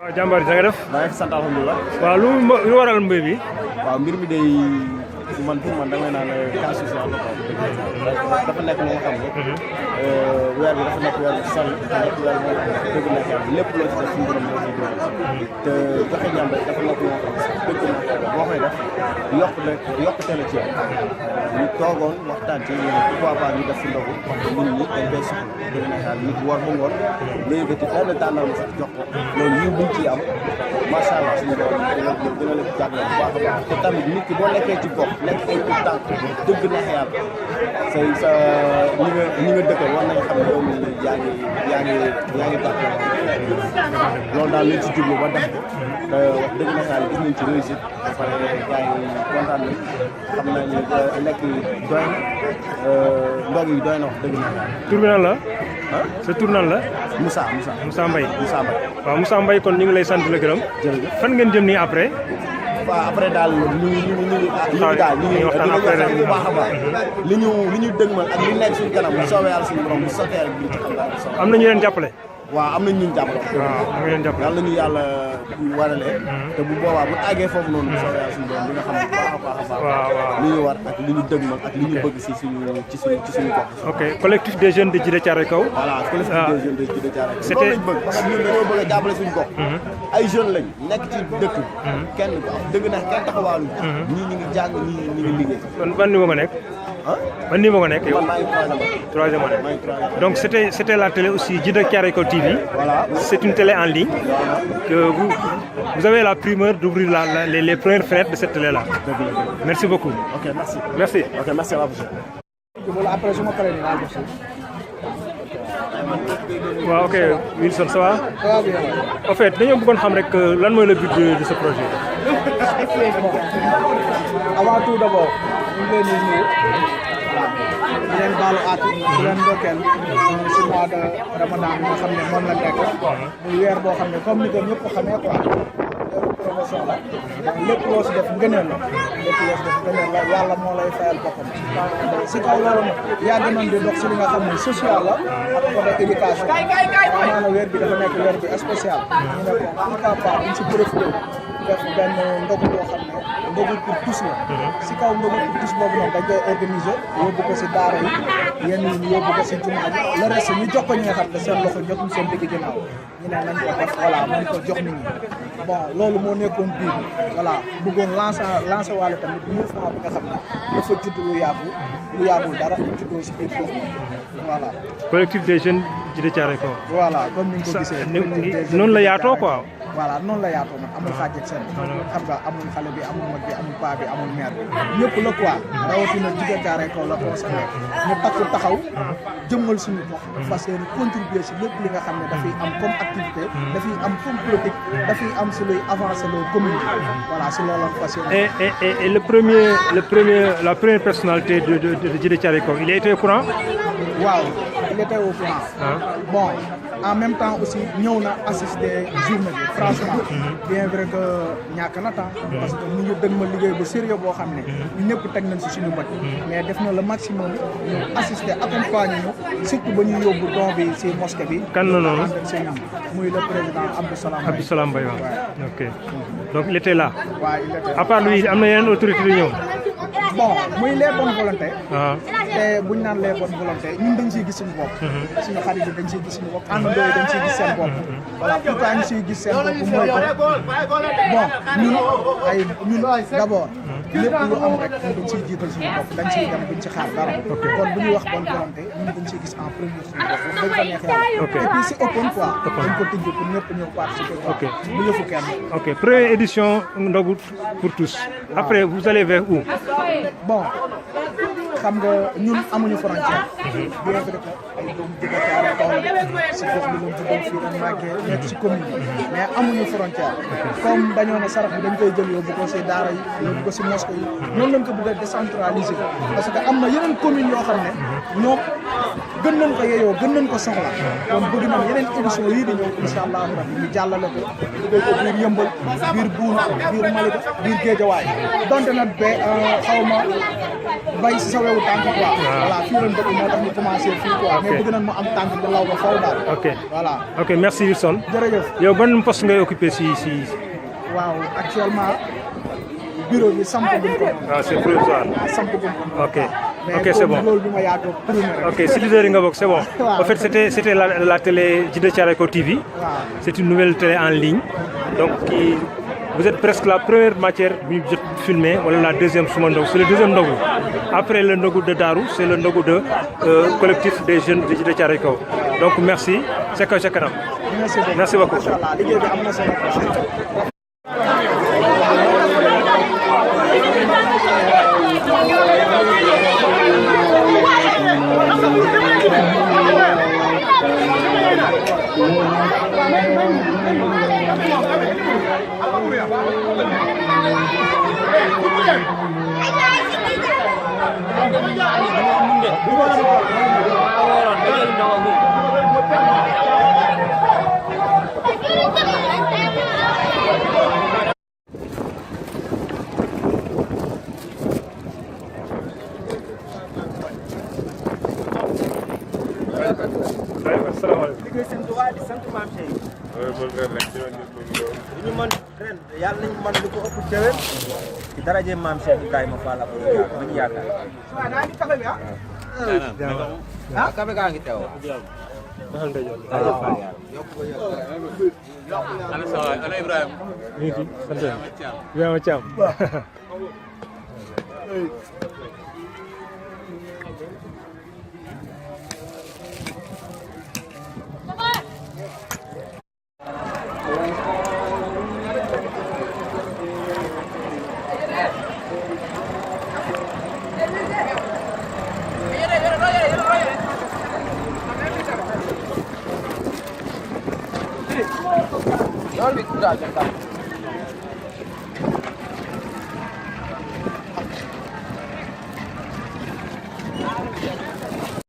waaw jàmbaar nga def. maa ngi sant alhamdulilah. waaw lu waral mbir bi. waaw mbir mi day man pour man damay naan cas social la dafa nekk li nga xam ne. weer bi dafa nekk weer bu sell nekk weer bu dëgg nekk yàlla lépp loo ci def suñu borom moo ciy doon te joxe ñam rek dafa nekk loo xam ne dëgg nekk yàlla boo koy def yokkute la ci yow. ñu toogoon waxtaan ci pourquoi pas ñu def si ndogu nit ñi dañ koy soxla dëgg nekk yàlla nit war ba ngoon nga yëkkati benn tànnal ma sax jox ko loolu ñu buñ ci am macha allah suñu borom dina la jàppale bu baax a baax te tamit nit ki boo nekkee ci gox nekk ay tout tànk dëgg neex yàlla sa ñi nga dëkkal war nañu xam ne yow mii yaa ngi baax loolu daal lañ ci jublu ba def ko te wax dëgg neex yàlla gis nañ ci réussite ba pare gars yi kontaan nañ xam nañ ne lekk yi doy na ndog yi doy na wax dëgg neex yàlla. tur bi nan la. sa tur nan la. Moussa Mbaye. waaw Moussa Mbaye kon ñu ngi lay sant la gërëm. jërëjëf fan ngeen jëm nii après. waaw après daal ñu waxtaan bu baax a baax li ñu dëgmal ak li nekk suñu kanam bu soobee yàlla suñu borom bu sottee rek bi ci xam daal am na ñu leen jàppale. waaw am nañ ñu jàppale. waaw am na ñu leen jàppale. yàlla ñu yàlla waralee. te bu boobaa bu àggee foofu noonu bu soobee yàlla suñu borom dina xam bu baax a baax a baax li ñu war ak li ñu dëgmal ak li ñu bëgg ci suñu gox. ok collectif des jeunes de Djiddah Thiaroye Kao. voilà collectif des jeunes de Djiddah Thiaroye Kao. loolu lañ bëgg parce que ñun dañoo bëgg a jàppale suñu gox. ay jeunes lañ nekk ci dëkk kenn dëgg na kenn taxawaalu ñii ñu ngi jàng ñii ñu ngi liggéey. kon ban niveau nga nekk. ban niveau nga nekk yow. man maa ngi troisième année. Donc c'était la télé aussi Djiddah Thiaroye Kao TV. Voilà. C'est une télé en ligne que vous avez la primeur d'ouvrir les premières fenêtres de cette télé là. Merci beaucoup. Ok, merci. Merci. Ok, merci à vous. Après, je m'appelle waaw ok Wilson ça va. Ça va bien. En fait dañoo bëggoon xam rek lan mooy le but de ce projet. Avant tout d'abord ñu ngi leen di nuyu di leen baalu àq di leen ndokkeel si mois de Ramadan bi nga xam ne moom la nekk muy weer boo xam ne comme ni ko ñëpp xamee quoi weeru promotion la lépp loo si def ngëneel la yàlla moo lay fayal boppam si kaw loolu nag yàgg nañ di dox si li nga xam ne social la ak côté éducation maanaam weer bi dafa nekk weer bi spécial ñu ne bon pourquoi pas duñ si profité def benn ndogu boo xam ne ndogu pour tous la si kaw ndogu pour tous boobu noonu dañ koy organiser yóbbu ko si daara yi yenn yi ñu yóbbu ko si jumaa ji le reste ñu jox ko ñi nga xam ne seen loxo jotul seen digg ginnaaw ñu ne nañ ko def voilà nañ ko jox nit ñi bon loolu moo nekkoon bii bi voilà bëggoon lancer wàllu tamit mouvement bi nga xam ne dafa judd lu yàggul dara juddoo si biir gox voilà. collectif des jeunes Djiddah Thiaroye Kao. voilà comme ni nga ko gisee. noonu la yaatoo quoi. voilà noonu la yaatoo nag amul xaaj ak seen xam nga amul xale bi amul mag bi amul paa bi amul mère bi ñëpp la quoi rawatina Djiddah Thiaroye Kao la concerné ñu takku taxaw jëmmal suñu gox fas yéene contribuer si lépp li nga xam ne dafay am comme activité dafay am comme politique dafay am si luy avancer loo commune bi voilà si loolu la fas yéene. Et la première personnalité de Djiddah Thiaroye Kao il a été au courant. waaw il était au courant. Bon en même temps aussi ñëw na assister journée bi franchement bien vrai que ñàkk na temps parce que ñu ngi dëgg ma liggéey bu sérieux boo xam ne ñu ñëpp teg nañ si suñu bët mais def na le maximum ñu assister accompagner ñu surtout ba ñuy yóbbu don bi si mosquée bi. kan la noonu muy le président Abdou Salam Mbaye waaw ok donc il était là. waaw il était là. à part lui am na yeneen autorité yu ñëw. bon muy les bonnes volontés. waaw te buñ naan les bonnes volontés ñun dañ siy gis suñu bopp. suñu xarit yi dañ siy gis suñu bopp àndandoo yi dañ siy gis seen bopp. voilà pourquoi ñu siy gis seen bopp mooy que bon ñun d'abord lépp lu am rek ñun dañ siy jiital suñu bopp dañ siy dem duñ si xaar dara. kon bu ñuy wax bonne volonté ñun dañ siy gis en premier suñu bopp wax dëgg fa neex yàlla. ok et puis si open quoi. dañ ko tijji pour ñëpp ñëw participer. ok bu yëfu kenn. ok première édition ndogu pour tous. après vous allez vers où. bon xam nga ñun amuñu frontière. bien vrai que ay doomu Djiddah Thiaroye Kao la si gox bi lañ juddoo fii lañ màggee nekk si commune bi mais amuñu frontière. comme dañoo ne sarax bi dañ koy jël yóbbu ko si daara yi yóbbu ko si mosquée yi noonu lañ ko bëgg a décentraliser parce que am na yeneen commune yoo xam ne ñoom gën nañ ko yeyoo gën nañ ko soxla kon bëgg nañ yeneen émission yii di ñëw incha allah rabbi ñu jàllale ko dugal ko biir Yëmbal biir Buun biir Malika biir Géejawaay donte nag ba xaw ma bay si sa wewu tànk quoi voilà fii lañ dëkk moo tax ñu commencé fii quoi mais bëgg nañ mu am tànk bu law ba faw daal ok voilà ok merci Wilson jërëjëf yow ban poste ngay occupé si waaw actuellement bureau bi samp guñ ko c'est provisoire samp guñ ko ok ok c'est bon loolu bi ma yàgg premier ok si leader yi nga bokk c'est bon en fait c'était la télé Djiddah Thiaroye Kao TV c'est une nouvelle télé en ligne donc vous êtes presque la première matière bu ñu jot filmé wala la deuxième suma ndogu c'est le deuxième ndogu après le ndogu de Darou c'est le ndogu de collectif des jeunes de Djiddah Thiaroye Kao donc merci ca kaw ca kanam merci beaucoup inchallah liggéey bi am na solo liggéey seen Tuubaa di sant maam Cheikh ñu mën ren yàlla nañu mën lu ko ëpp déwén ci daraje maam Cheikh Ibrahima Fall ak bu ñu yaakaar kafe gaa ngi teew ana Ibrahima Ibrahima Thiam